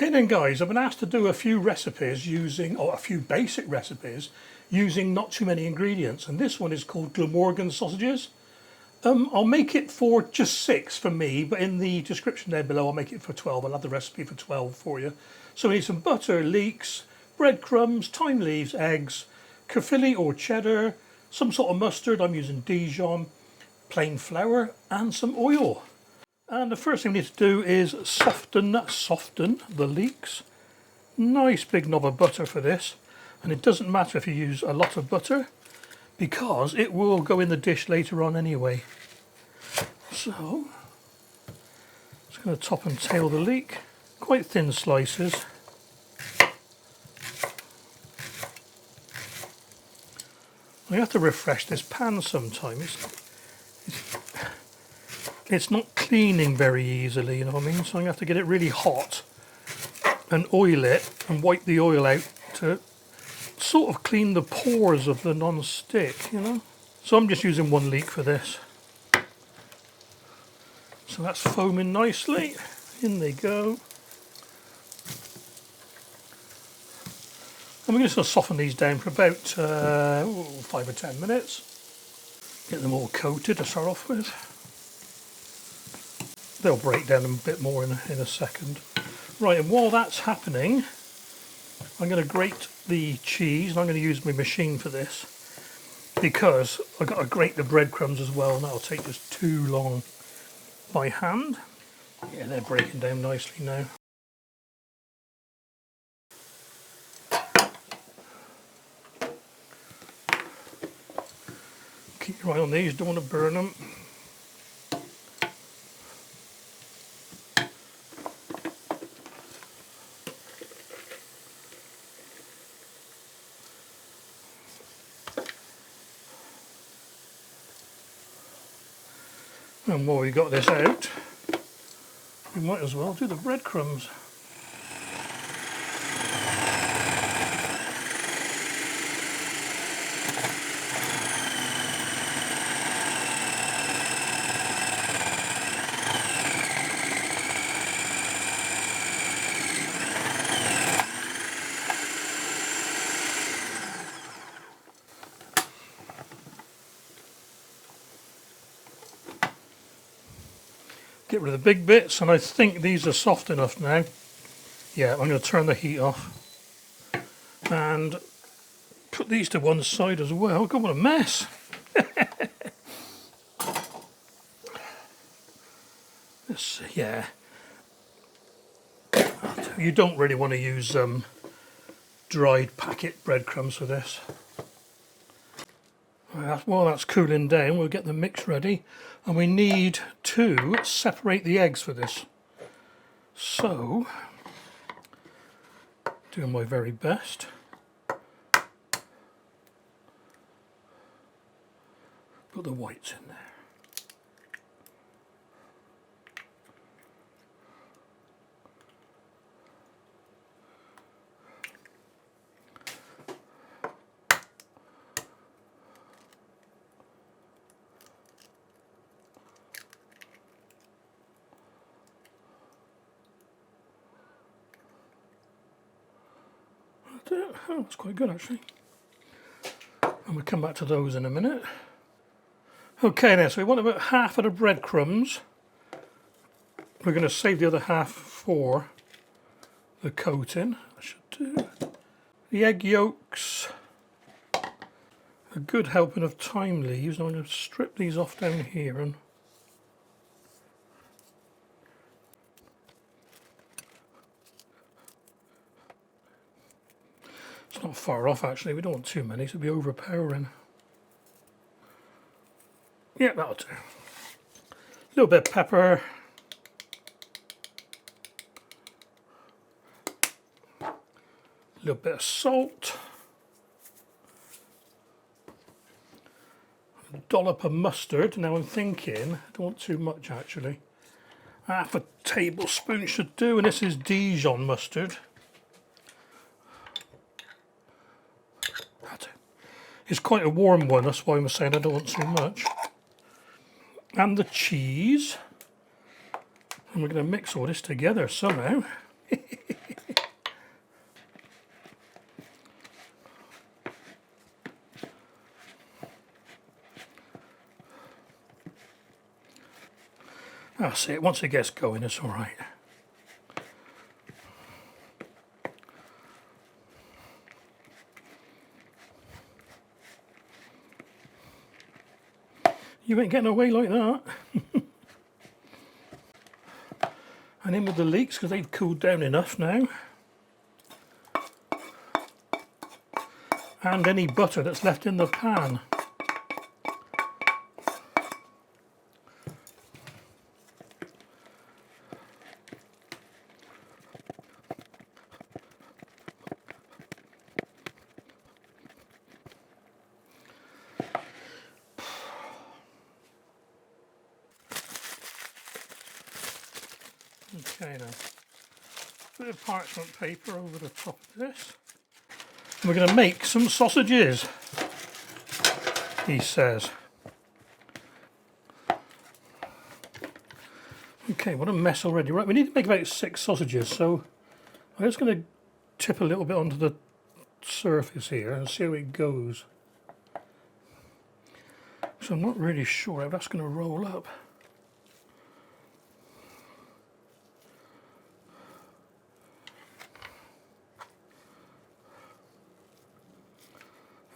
Okay then guys, I've been asked to do a few recipes using, or a few basic recipes, using not too many ingredients, and this one is called Glamorgan sausages. I'll make it for just 6 for me, but in the description there below I'll make it for 12. I'll have the recipe for 12 for you. So we need some butter, leeks, breadcrumbs, thyme leaves, eggs, Caerphilly or Cheddar, some sort of mustard, I'm using Dijon, plain flour and some oil. And the first thing we need to do is soften the leeks. Nice big knob of butter for this, and it doesn't matter if you use a lot of butter because it will go in the dish later on anyway. So just going to top and tail the leek, quite thin slices. I have to refresh this pan sometimes. It's not cleaning very easily, you know what I mean? So I'm going to have to get it really hot and oil it and wipe the oil out to sort of clean the pores of the non-stick, you know? So I'm just using 1 leek for this. So that's foaming nicely. In they go. And we're just going to soften these down for about 5 or 10 minutes. Get them all coated to start off with. They'll break down a bit more in a second. Right, and while that's happening, I'm going to grate the cheese, and I'm going to use my machine for this because I've got to grate the breadcrumbs as well, and that'll take just too long by hand. Yeah, they're breaking down nicely now. Keep your eye on these, don't want to burn them. And while we got this out, we might as well do the breadcrumbs. Get rid of the big bits, and I think these are soft enough now. Yeah, I'm going to turn the heat off and put these to one side as well. God, what a mess. Yeah. You don't really want to use dried packet breadcrumbs for this. While that's cooling down, we'll get the mix ready, and we need to separate the eggs for this. So, doing my very best. Put the whites in there. Oh, that's quite good actually. And we'll come back to those in a minute. Okay, now so we want about half of the breadcrumbs. We're going to save the other half for the coating. I should do. The egg yolks. A good helping of thyme leaves. I'm going to strip these off down here and it's not far off actually, we don't want too many, so it'll be overpowering. Yeah, that'll do. A little bit of pepper. A little bit of salt. A dollop of mustard. Now I'm thinking, I don't want too much actually. Half a tablespoon should do, and this is Dijon mustard. It's quite a warm one, that's why I'm saying I don't want too much. And the cheese. And we're going to mix all this together somehow. That's it, once it gets going it's alright. You ain't getting away like that. And in with the leeks because they've cooled down enough now. And any butter that's left in the pan. Okay now, bit of parchment paper over the top of this. And we're going to make some sausages, he says. Okay, what a mess already. Right, we need to make about 6 sausages, so I'm just going to tip a little bit onto the surface here and see how it goes. So I'm not really sure how that's going to roll up.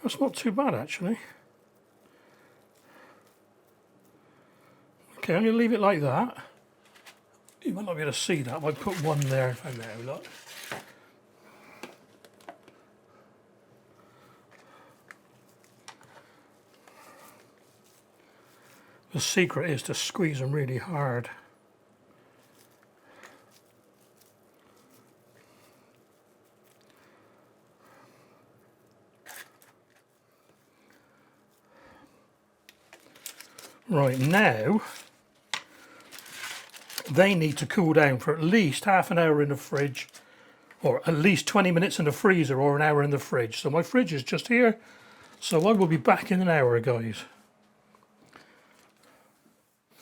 That's not too bad actually. Okay, I'm going to leave it like that. You might not be able to see that, but I put one there if I'm there, look. The secret is to squeeze them really hard. Right, now they need to cool down for at least half an hour in the fridge, or at least 20 minutes in the freezer, or an hour in the fridge. So my fridge is just here, so I will be back in an hour, guys.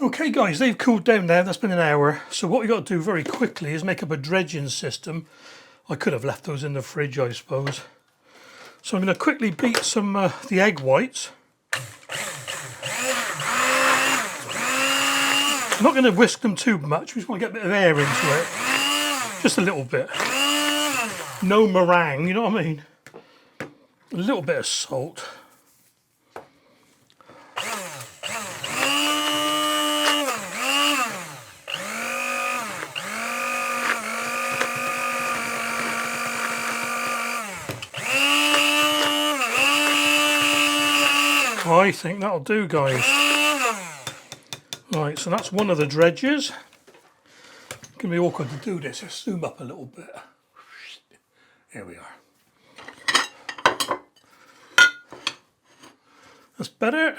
Okay guys, they've cooled down now, that's been an hour. So what we got to do very quickly is make up a dredging system. I could have left those in the fridge, I suppose. So I'm going to quickly beat some the egg whites. I'm not going to whisk them too much, we just want to get a bit of air into it. Just a little bit. No meringue, you know what I mean? A little bit of salt. I think that'll do, guys. Right, so that's one of the dredges. It's going to be awkward to do this. Let's zoom up a little bit. Here we are. That's better.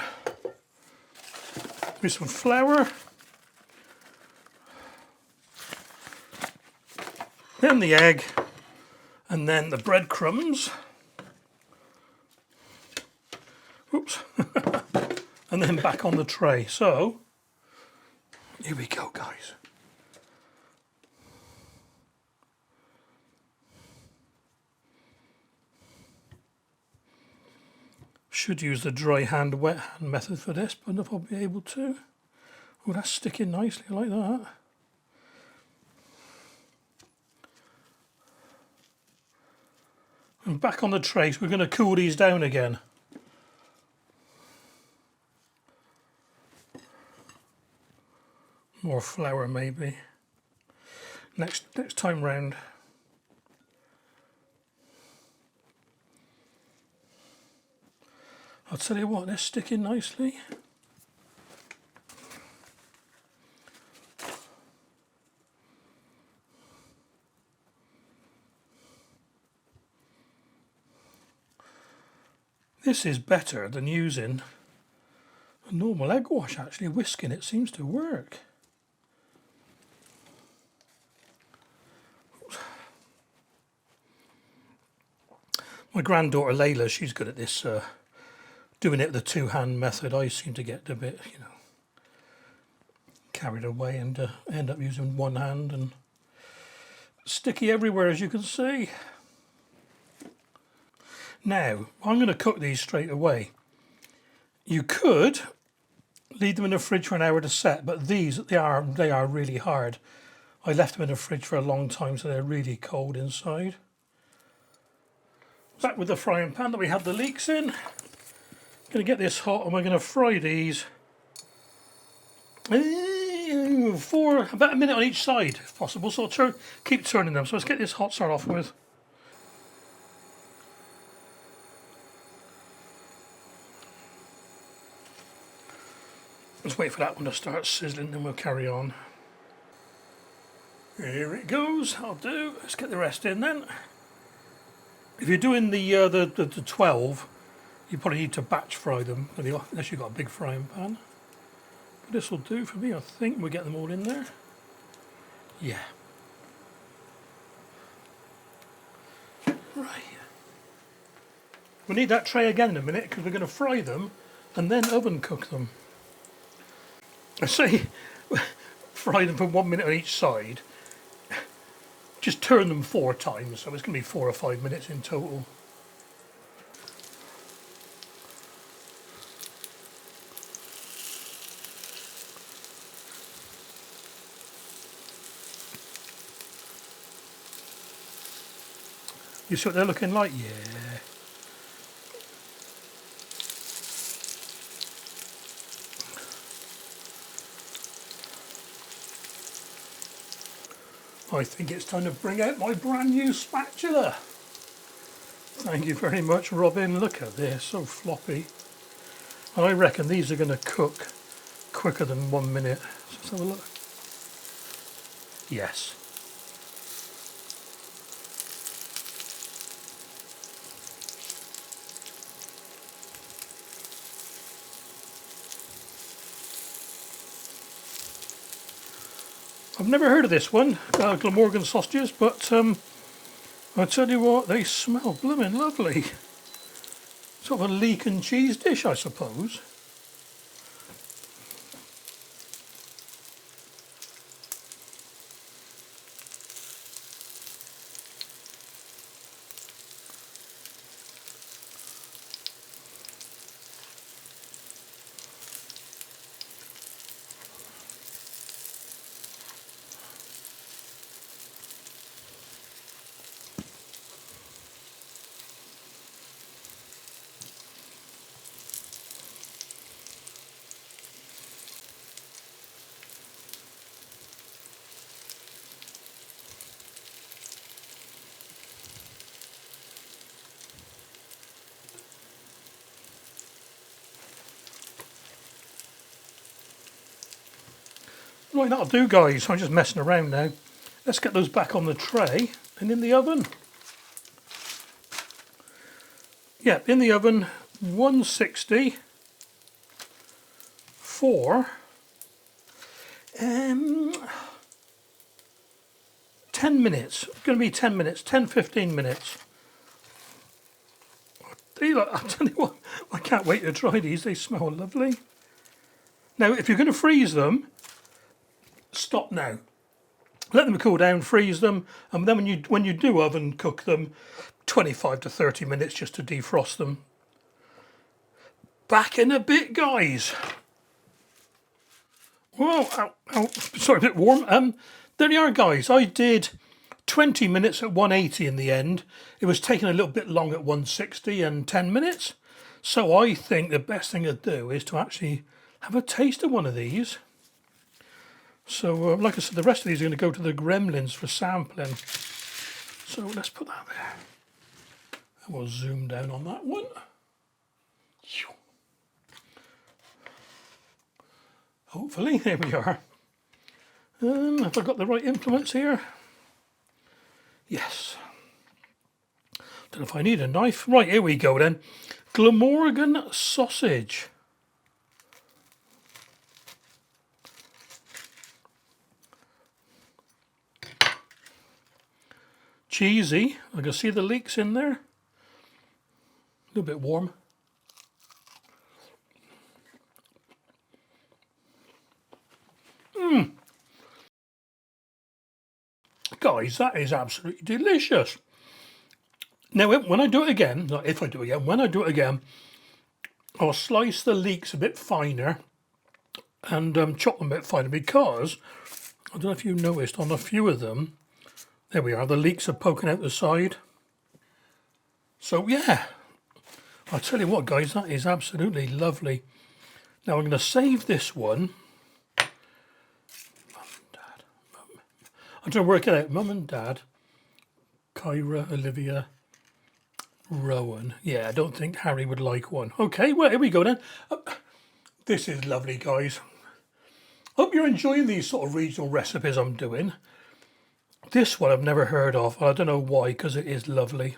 With some flour. Then the egg. And then the breadcrumbs. Oops. And then back on the tray. So, here we go, guys. Should use the dry hand, wet hand method for this, but if I'll be able to. Oh, that's sticking nicely like that. And back on the tray, so we're going to cool these down again. More flour maybe. Next time round. I'll tell you what, they're sticking nicely. This is better than using a normal egg wash actually. Whisking it seems to work. My granddaughter Layla, she's good at this, doing it the two-hand method. I seem to get a bit, you know, carried away and end up using one hand, and sticky everywhere, as you can see. Now, I'm going to cook these straight away. You could leave them in the fridge for an hour to set, but these, they are really hard. I left them in the fridge for a long time, so they're really cold inside. Back with the frying pan that we had the leeks in. Going to get this hot and we're going to fry these for about a minute on each side if possible, so I'll keep turning them. So let's get this hot start off with. Let's wait for that one to start sizzling, then we'll carry on. Here it goes, I'll do. Let's get the rest in then. If you're doing the 12, you probably need to batch fry them, unless you've got a big frying pan. But this will do for me, I think. We'll get them all in there. Yeah. Right. We'll need that tray again in a minute, because we're going to fry them and then oven cook them. I say fry them for 1 minute on each side. Just turn them 4 times, so it's going to be 4 or 5 minutes in total. You see what they're looking like? Yeah. I think it's time to bring out my brand new spatula. Thank you very much, Robin. Look at this, so floppy. And I reckon these are going to cook quicker than 1 minute. So let's have a look. Yes. I've never heard of this one, Glamorgan sausages, but I tell you what, they smell blooming lovely. Sort of a leek and cheese dish, I suppose. Right, that'll do, guys. I'm just messing around now. Let's get those back on the tray and in the oven. Yeah, in the oven, 160 for 10 minutes. It's going to be 10 minutes, 10-15 minutes. I'll tell you what, I can't wait to try these. They smell lovely. Now, if you're going to freeze them, stop now. Let them cool down, freeze them, and then when you do oven cook them, 25 to 30 minutes just to defrost them. Back in a bit, guys. Well, sorry, a bit warm. There you are, guys. I did 20 minutes at 180 in the end. It was taking a little bit long at 160 and 10 minutes. So I think the best thing to do is to actually have a taste of one of these. So, like I said, the rest of these are going to go to the gremlins for sampling. So let's put that there. And we'll zoom down on that one. Hopefully, there we are. Have I got the right implements here? Yes. Don't know if I need a knife. Right, here we go then. Glamorgan sausage. Cheesy. I can see the leeks in there. A little bit warm. Guys, that is absolutely delicious. Now, when I do it again, not if I do it again, when I do it again, I'll slice the leeks a bit finer and chop them a bit finer, because I don't know if you noticed on a few of them, there we are, the leeks are poking out the side. So yeah, I'll tell you what guys, that is absolutely lovely. Now I'm going to save this one. Mum and Dad. I'm trying to work it out. Mum and Dad, Kyra, Olivia, Rowan. Yeah, I don't think Harry would like one. Okay, well, here we go then. This is lovely, guys. Hope you're enjoying these sort of regional recipes I'm doing. This one I've never heard of. I don't know why, because it is lovely.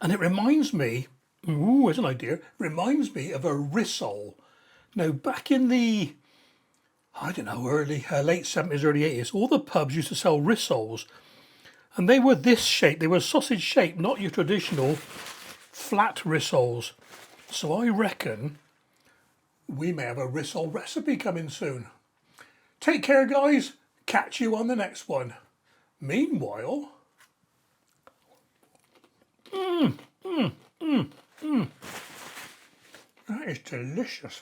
And it reminds me, ooh, here's an idea, reminds me of a rissole. Now, back in the, I don't know, late 70s, early 80s, all the pubs used to sell rissoles. And they were this shape, they were sausage shaped, not your traditional flat rissoles. So I reckon we may have a rissole recipe coming soon. Take care guys, catch you on the next one. Meanwhile, that is delicious.